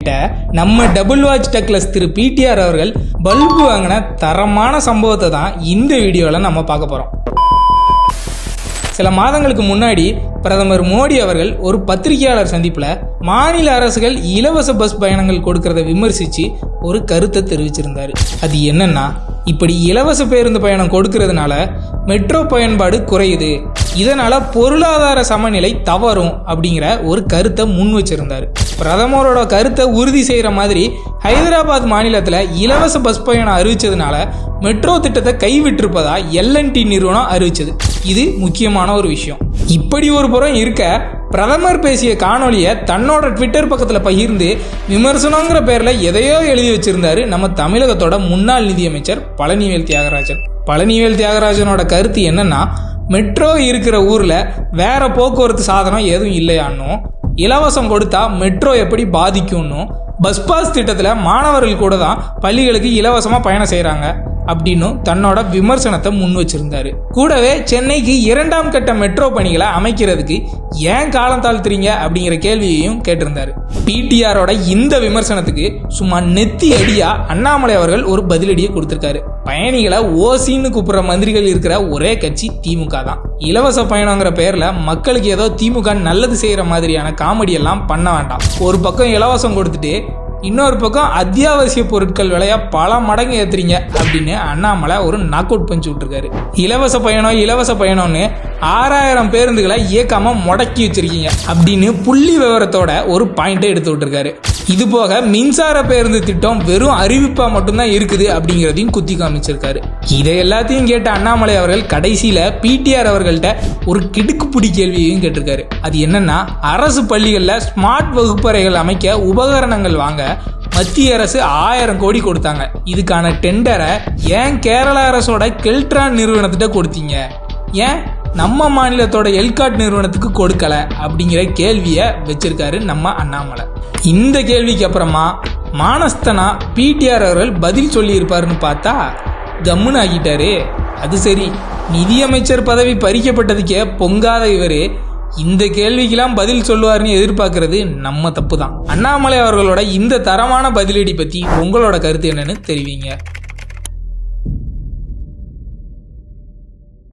கிட்ட நம்ம double watch Douglas திரு PTR அவர்கள் பல்பு வாங்கின தரமான சம்பவத்தை தான் இந்த வீடியோவில் நம்ம பார்க்க போகிறோம். சில மாதங்களுக்கு முன்னாடி பிரதமர் மோடி அவர்கள் ஒரு பத்திரிகையாளர் சந்திப்பில் மாநில அரசுகள் இலவச பஸ் பயணங்கள் கொடுக்கறத விமர்சித்து ஒரு கருத்தை தெரிவிச்சிருந்தாரு. அது என்னன்னா, இப்படி இலவச பேருந்து பயணம் கொடுக்கறதுனால மெட்ரோ பயன்பாடு குறையுது, இதனால பொருளாதார சமநிலை தவறும் அப்படிங்கிற ஒரு கருத்தை முன் வச்சிருந்தாரு. பிரதமரோட கருத்தை உறுதி செய்யற மாதிரி ஹைதராபாத் மாநிலத்தில் இலவச பஸ் பயணம் அறிவிச்சதுனால மெட்ரோ திட்டத்தை கைவிட்டிருப்பதா எல்என்டி நிறுவனம் அறிவிச்சது. இது முக்கியமான ஒரு விஷயம். இப்படி ஒரு புறம் இருக்க, பிரதமர் பேசிய காணொலியை தன்னோட ட்விட்டர் பக்கத்தில் பகிர்ந்து விமர்சனங்கிற பேரில் எதையோ எழுதி வச்சிருந்தாரு நம்ம தமிழகத்தோட முன்னாள் நிதியமைச்சர் பழனிவேல் தியாகராஜன். பழனிவேல் தியாகராஜனோட கருத்து என்னன்னா, மெட்ரோ இருக்கிற ஊரில் வேற போக்குவரத்து சாதனம் எதுவும் இல்லையான்னும், இலவசம் கொடுத்தா மெட்ரோ எப்படி பாதிக்கும்னும், பஸ் பாஸ் திட்டத்தில் மாணவர்கள் கூட தான் பள்ளிகளுக்கு இலவசமாக பயணம் செய்கிறாங்க அப்படின்னு தன்னோட விமர்சனத்தை முன் வச்சிருந்தாரு. கூடவே சென்னைக்கு 2ஆம் கட்ட மெட்ரோ பணிகளை அமைக்கிறதுக்கு ஏன் காலம் தாழ்த்துறீங்க அப்படிங்கிற கேள்வியையும் கேட்டிருந்தாரு. பிடிஆரோட இந்த விமர்சனத்துக்கு சும்மா நெத்தி அடியா அண்ணாமலை அவர்கள் ஒரு பதிலடியை கொடுத்திருக்காரு. பயணிகளை ஓசின்னு கூப்பிடுற மந்திரிகள் இருக்கிற ஒரே கட்சி திமுக தான். இலவச பயணங்கிற பேர்ல மக்களுக்கு ஏதோ திமுக நல்லது செய்யற மாதிரியான காமெடி எல்லாம் பண்ண வேண்டாம். ஒரு பக்கம் இலவசம் கொடுத்துட்டு இன்னொரு பக்கம் அத்தியாவசிய பொருட்கள் விலைய பல மடங்கு ஏத்துறீங்க அப்படின்னு அண்ணாமலை ஒரு நாக் அவுட் பஞ்சு விட்டுருக்காரு. இலவச பயணம்னு 6000 பேருந்துகளை இயக்காம முடக்கி வச்சிருக்கீங்க அப்படின்னு புள்ளி விவரத்தோட ஒரு பாயிண்டை எடுத்து விட்டுருக்காரு. இது போக மின்சார பேருந்து திட்டம் வெறும் அறிவிப்பா மட்டும்தான் இருக்குது அப்படிங்கிறதையும் குத்தி காமிச்சிருக்காரு. இதை எல்லாத்தையும் கேட்ட அண்ணாமலை அவர்கள் கடைசியில பிடிஆர் அவர்கள்ட்ட ஒரு கிடுக்குப்பிடி கேள்வியையும் கேட்டிருக்காரு. அது என்னன்னா, அரசு பள்ளிகளில் ஸ்மார்ட் வகுப்பறைகள் அமைக்க உபகரணங்கள் வாங்க மத்திய அரசு 1000 கோடி கொடுத்தாங்க. இதுக்கான டெண்டரை ஏன் கேரள அரசோட கெல்ட்ரான் நிறுவனத்திட்ட கொடுத்தீங்க, ஏன் நம்ம மாநிலத்தோட எல்காட் நிறுவனத்துக்கு கொடுக்கல அப்படிங்கிற கேள்வியை வச்சிருக்காரு நம்ம அண்ணாமலை. இந்த கேள்விக்கு அப்புறமா மானஸ்தனா பிடிஆர் அவர்கள் பதில் சொல்லி இருப்பாருன்னு பார்த்தா கம்முன்னு ஆகிட்டாரு. அது சரி, நிதியமைச்சர் பதவி பறிக்கப்பட்டதுக்கே பொங்காத இவரு இந்த கேள்விக்கெல்லாம் பதில் சொல்லுவார்னு எதிர்பார்க்கறது நம்ம தப்பு தான். அண்ணாமலை அவர்களோட இந்த தரமான பதிலடி பத்தி உங்களோட கருத்து என்னன்னு தெரிவிங்க.